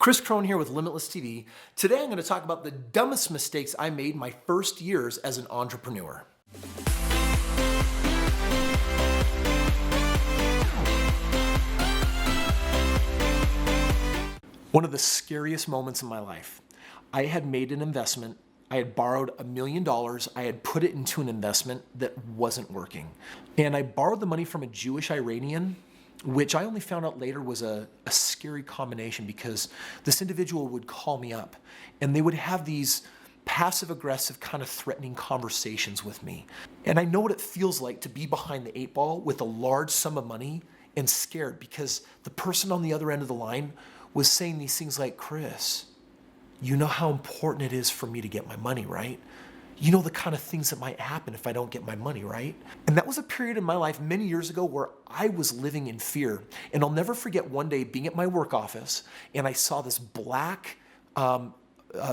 Kris Krohn here with Limitless TV. Today I'm going to talk about the dumbest mistakes I made my first years as an entrepreneur. One of the scariest moments in my life. I had made an investment. I had borrowed $1 million. I had put it into an investment that wasn't working. And I borrowed the money from a Jewish Iranian, which I only found out later was a scary combination because this individual would call me up and they would have these passive aggressive kind of threatening conversations with me. And I know what it feels like to be behind the eight ball with a large sum of money and scared because the person on the other end of the line was saying these things like, Kris, you know how important it is for me to get my money, right? You know the kind of things that might happen if I don't get my money, right? And that was a period in my life many years ago where I was living in fear. And I'll never forget one day being at my work office and I saw this black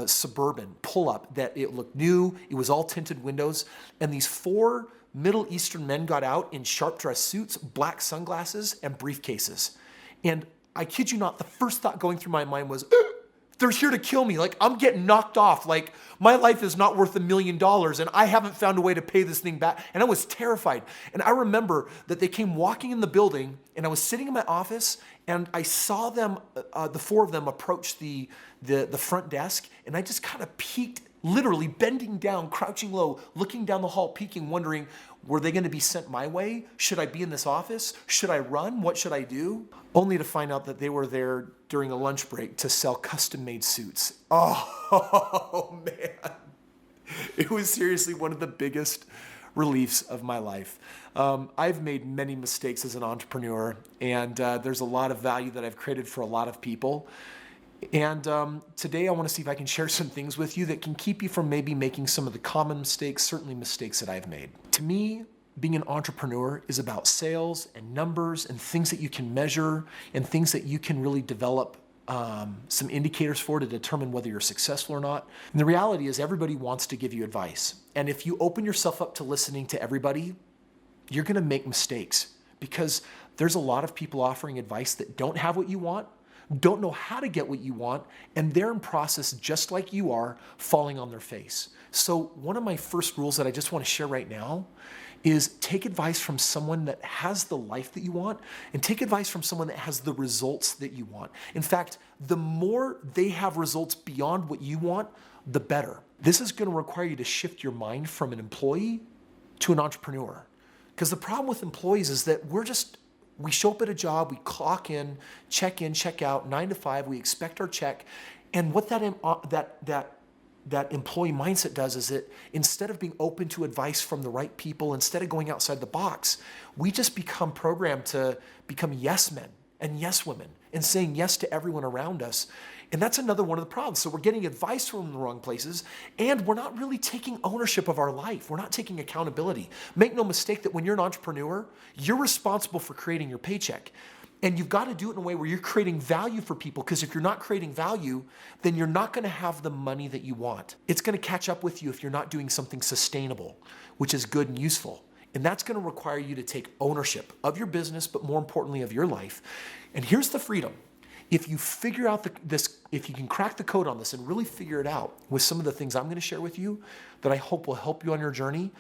Suburban pull up that it looked new. It was all tinted windows. And these four Middle Eastern men got out in sharp dress suits, black sunglasses, and briefcases. And I kid you not, the first thought going through my mind was, they're here to kill me. Like, I'm getting knocked off. Like, my life is not worth $1 million and I haven't found a way to pay this thing back. And I was terrified. And I remember that they came walking in the building and I was sitting in my office and I saw them, the four of them approach the front desk and I just kind of peeked, literally bending down, crouching low, looking down the hall, peeking, wondering, were they going to be sent my way? Should I be in this office? Should I run? What should I do? Only to find out that they were there during a lunch break to sell custom-made suits. Oh, man. It was seriously one of the biggest reliefs of my life. I've made many mistakes as an entrepreneur, and there's a lot of value that I've created for a lot of people. And today I want to see if I can share some things with you that can keep you from maybe making some of the common mistakes, certainly mistakes that I've made. To me, being an entrepreneur is about sales and numbers and things that you can measure and things that you can really develop some indicators for to determine whether you're successful or not. And the reality is everybody wants to give you advice. And if you open yourself up to listening to everybody, you're going to make mistakes because there's a lot of people offering advice that don't have what you want, don't know how to get what you want, and they're in process just like you are, falling on their face. So one of my first rules that I just want to share right now is take advice from someone that has the life that you want and take advice from someone that has the results that you want. In fact, the more they have results beyond what you want, the better. This is going to require you to shift your mind from an employee to an entrepreneur. Because the problem with employees is that we show up at a job, we clock in, check out, 9 to 5, we expect our check. And what that employee mindset does is that instead of being open to advice from the right people, instead of going outside the box, we just become programmed to become yes men and yes women and saying yes to everyone around us. And that's another one of the problems. So we're getting advice from the wrong places and we're not really taking ownership of our life. We're not taking accountability. Make no mistake that when you're an entrepreneur, you're responsible for creating your paycheck. And you've got to do it in a way where you're creating value for people, because if you're not creating value, then you're not going to have the money that you want. It's going to catch up with you if you're not doing something sustainable, which is good and useful. And that's going to require you to take ownership of your business, but more importantly of your life. And here's the freedom. If you figure out if you can crack the code on this and really figure it out with some of the things I'm going to share with you that I hope will help you on your journey,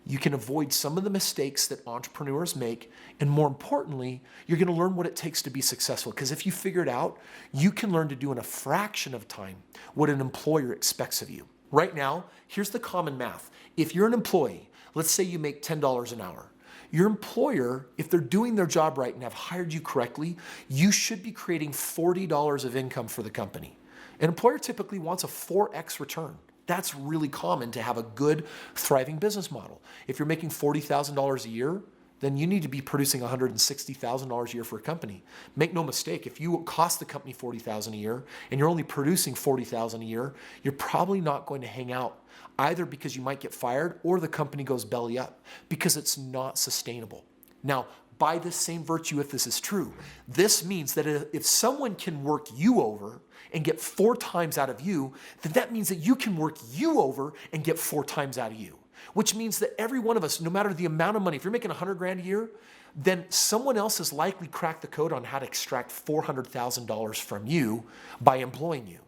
you can avoid some of the mistakes that entrepreneurs make. And more importantly, you're going to learn what it takes to be successful. Because if you figure it out, you can learn to do in a fraction of time what an employer expects of you. Right now, here's the common math. If you're an employee, let's say you make $10 an hour. Your employer, if they're doing their job right and have hired you correctly, you should be creating $40 of income for the company. An employer typically wants a 4x return. That's really common to have a good, thriving business model. If you're making $40,000 a year, then you need to be producing $160,000 a year for a company. Make no mistake, if you cost the company $40,000 a year and you're only producing $40,000 a year, you're probably not going to hang out, either because you might get fired or the company goes belly up, because it's not sustainable. Now, by this same virtue, if this is true, this means that if someone can work you over and get 4 times out of you, then that means that you can work you over and get 4 times out of you. Which means that every one of us, no matter the amount of money, if you're making $100,000 a year, then someone else has likely cracked the code on how to extract $400,000 from you by employing you.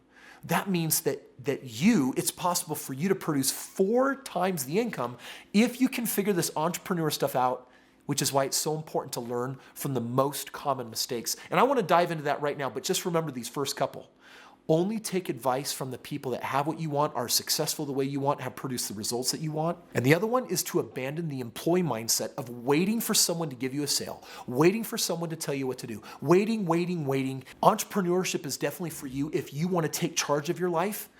That means that it's possible for you to produce 4 times the income if you can figure this entrepreneur stuff out, which is why it's so important to learn from the most common mistakes. And I want to dive into that right now, but just remember these first couple. Only take advice from the people that have what you want, are successful the way you want, have produced the results that you want. And the other one is to abandon the employee mindset of waiting for someone to give you a sale, waiting for someone to tell you what to do, waiting. Entrepreneurship is definitely for you if you want to take charge of your life.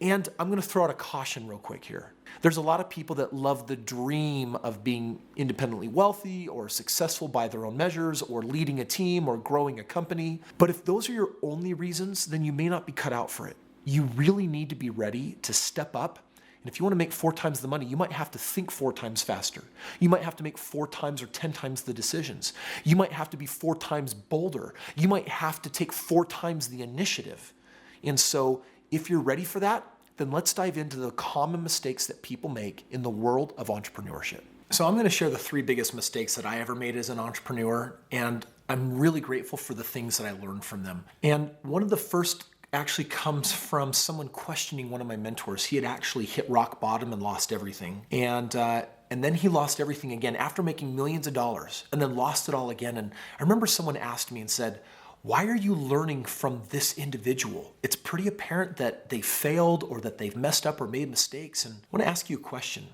And I'm going to throw out a caution real quick here. There's a lot of people that love the dream of being independently wealthy or successful by their own measures or leading a team or growing a company. But if those are your only reasons, then you may not be cut out for it. You really need to be ready to step up. And if you want to make 4 times the money, you might have to think 4 times faster. You might have to make 4 times or 10 times the decisions. You might have to be 4 times bolder. You might have to take 4 times the initiative. And so if you're ready for that, then let's dive into the common mistakes that people make in the world of entrepreneurship. So I'm going to share the 3 biggest mistakes that I ever made as an entrepreneur, and I'm really grateful for the things that I learned from them. And one of the first actually comes from someone questioning one of my mentors. He had actually hit rock bottom and lost everything. And then he lost everything again after making millions of dollars, and then lost it all again. And I remember someone asked me and said, "Why are you learning from this individual? It's pretty apparent that they failed or that they've messed up or made mistakes." And I want to ask you a question.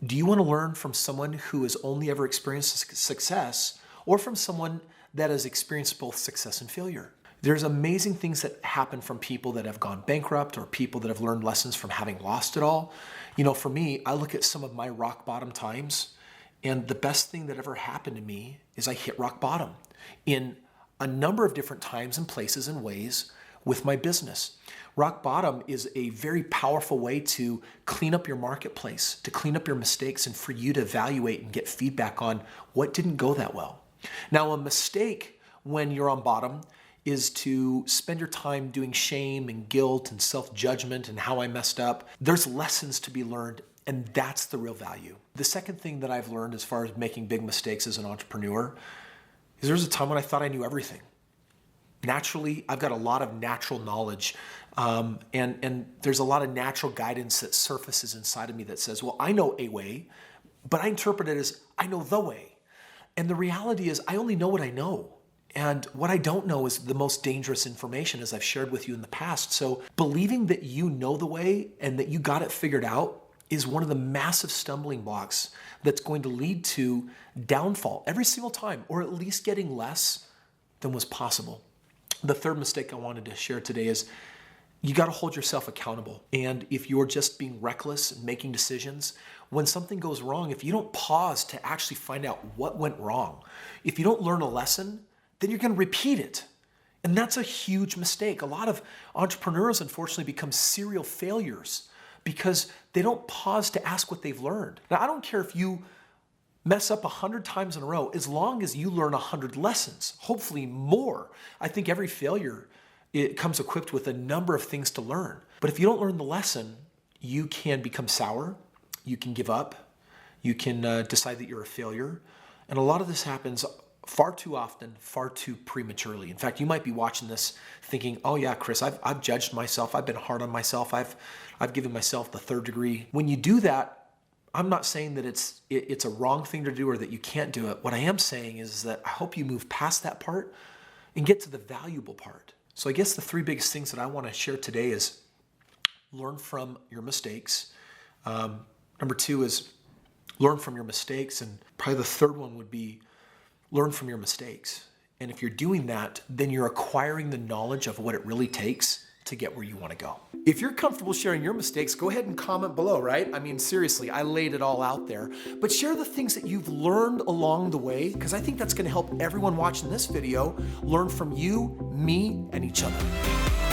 Do you want to learn from someone who has only ever experienced success, or from someone that has experienced both success and failure? There's amazing things that happen from people that have gone bankrupt or people that have learned lessons from having lost it all. You know, for me, I look at some of my rock bottom times, and the best thing that ever happened to me is I hit rock bottom in a number of different times and places and ways with my business. Rock bottom is a very powerful way to clean up your marketplace, to clean up your mistakes, and for you to evaluate and get feedback on what didn't go that well. Now, a mistake when you're on bottom is to spend your time doing shame and guilt and self-judgment and how I messed up. There's lessons to be learned, and that's the real value. The second thing that I've learned as far as making big mistakes as an entrepreneur is there was a time when I thought I knew everything. Naturally, I've got a lot of natural knowledge, and there's a lot of natural guidance that surfaces inside of me that says, well, I know a way, but I interpret it as I know the way. And the reality is I only know what I know. And what I don't know is the most dangerous information, as I've shared with you in the past. So believing that you know the way and that you got it figured out is one of the massive stumbling blocks that's going to lead to downfall every single time, or at least getting less than was possible. The third mistake I wanted to share today is you got to hold yourself accountable. And if you're just being reckless and making decisions, when something goes wrong, if you don't pause to actually find out what went wrong, if you don't learn a lesson, then you're going to repeat it. And that's a huge mistake. A lot of entrepreneurs, unfortunately, become serial failures because they don't pause to ask what they've learned. Now, I don't care if you mess up 100 times in a row, as long as you learn 100 lessons, hopefully more. I think every failure, it comes equipped with a number of things to learn. But if you don't learn the lesson, you can become sour, you can give up, you can decide that you're a failure. And a lot of this happens far too often, far too prematurely. In fact, you might be watching this thinking, oh yeah, Kris, I've judged myself. I've been hard on myself. I've given myself the 3rd degree. When you do that, I'm not saying that it's a wrong thing to do or that you can't do it. What I am saying is that I hope you move past that part and get to the valuable part. So I guess the 3 biggest things that I want to share today is learn from your mistakes. Number 2 is learn from your mistakes. And probably the 3rd one would be learn from your mistakes. And if you're doing that, then you're acquiring the knowledge of what it really takes to get where you want to go. If you're comfortable sharing your mistakes, go ahead and comment below, right? I mean, seriously, I laid it all out there. But share the things that you've learned along the way, because I think that's going to help everyone watching this video learn from you, me, and each other.